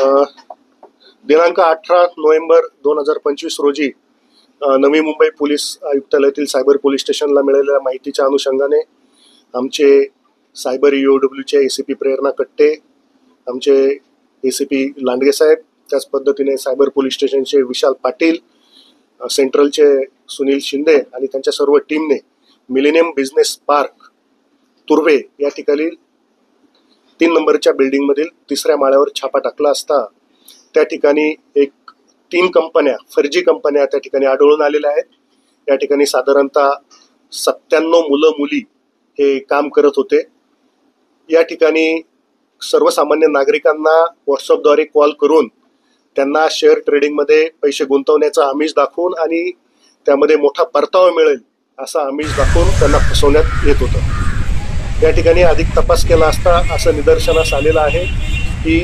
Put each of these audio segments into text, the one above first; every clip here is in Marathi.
दिनांक 18 नोव्हेंबर 2025 रोजी Navi Mumbai police आयुक्तालयातील cyber police स्टेशनला मिळालेल्या माहितीच्या अनुषंगाने आमचे सायबर EOWचे ACP प्रेरणा कट्टे, आमचे ACP लांडगे साहेब, त्याच पद्धतीने सायबर पोलीस स्टेशनचे विशाल पाटील, सेंट्रलचे सुनील शिंदे आणि त्यांच्या सर्व टीमने मिलेनियम बिझनेस पार्क तुर्वे या ठिकाणी 3 नंबरच्या बिल्डिंगमधील 3ऱ्या माळ्यावर छापा टाकला असता त्या ठिकाणी 3 कंपन्या, फर्जी कंपन्या त्या ठिकाणी आढळून आलेल्या आहेत। या ठिकाणी साधारणतः 97 मुलं मुली हे काम करत होते। या ठिकाणी सर्वसामान्य नागरिकांना व्हॉट्सअपद्वारे कॉल करून त्यांना शेअर ट्रेडिंगमध्ये पैसे गुंतवण्याचा आमिष दाखवून आणि त्यामध्ये मोठा परतावा मिळेल असा आमिष दाखवून त्यांना फसवण्यात येत होतं। या ठिकाणी अधिक तपास केला असता असं निदर्शनास आलेलं आहे की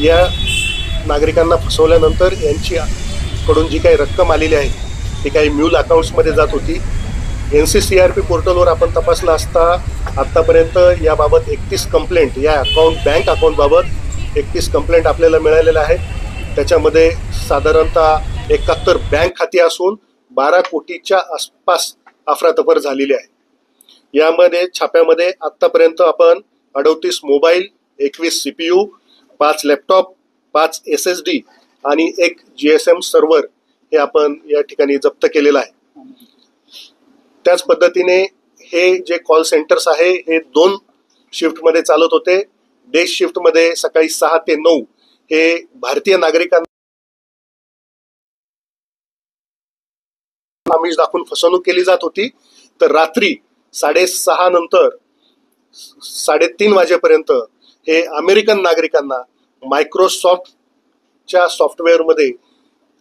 या नागरिकांना फसवल्यानंतर यांची कडून जी काही रक्कम आलेली आहे ती काही म्यूल अकाउंट्समध्ये जात होती। NCCRP पोर्टलवर आपण तपासला असता आतापर्यंत याबाबत 31 कंप्लेंट, या बँक अकाउंटबाबत 31 कंप्लेंट आपल्याला मिळालेल्या आहेत। त्याच्यामध्ये साधारणतः 71 बँक खाती असून 12 कोटीच्या आसपास अफरातफर झालेली आहे। यामध्ये छाप्यामध्ये आतापर्यंत आपण 38 मोबाईल, 21 CPU, 5 लॅपटॉप, 5 SSD आणि 1 GSM सर्व्हर हे आपण या ठिकाणी जप्त केलेलं आहे। त्याच पद्धतीने हे जे कॉल सेंटर्स आहे हे 2 शिफ्टमध्ये चालत होते। डे शिफ्टमध्ये सकाळी 6 ते 9 हे भारतीय नागरिकांना आमिष दाखवून फसवणूक केली जात होती, तर रात्री 6:30 नंतर 3:30 वाजेपर्यंत हे अमेरिकन नागरिकांना मायक्रोसॉफ्टच्या सॉफ्टवेअरमध्ये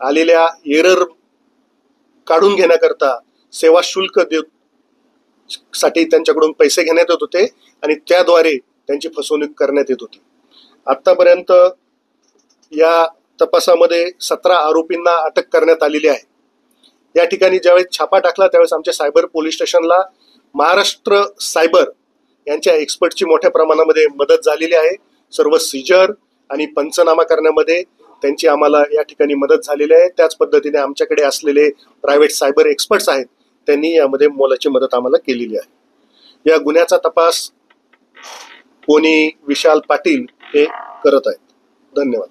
आलेल्या एरर काढून घेण्याकरता सेवा शुल्क साठी त्यांच्याकडून पैसे घेण्यात येत होते आणि त्याद्वारे त्यांची फसवणूक करण्यात येत होती। आतापर्यंत या तपासामध्ये 17 आरोपींना अटक करण्यात आलेली आहे। या ठिकाणी ज्यावेळेस छापा टाकला त्यावेळेस आमच्या सायबर पोलीस स्टेशनला महाराष्ट्र सायबर यांच्या एक्सपर्टची मोठ्या प्रमाणामध्ये मदत झालेली आहे। सर्व सीजर आणि पंचनामा करण्यामध्ये त्यांची आम्हाला या ठिकाणी मदत झालेली आहे। त्याच पद्धतीने आमच्याकडे असलेले प्रायव्हेट सायबर एक्सपर्ट्स आहेत, त्यांनी यामध्ये मोलाची मदत आम्हाला केलेली आहे। या गुन्ह्याचा तपास कोणी विशाल पाटील हे करत आहेत। धन्यवाद।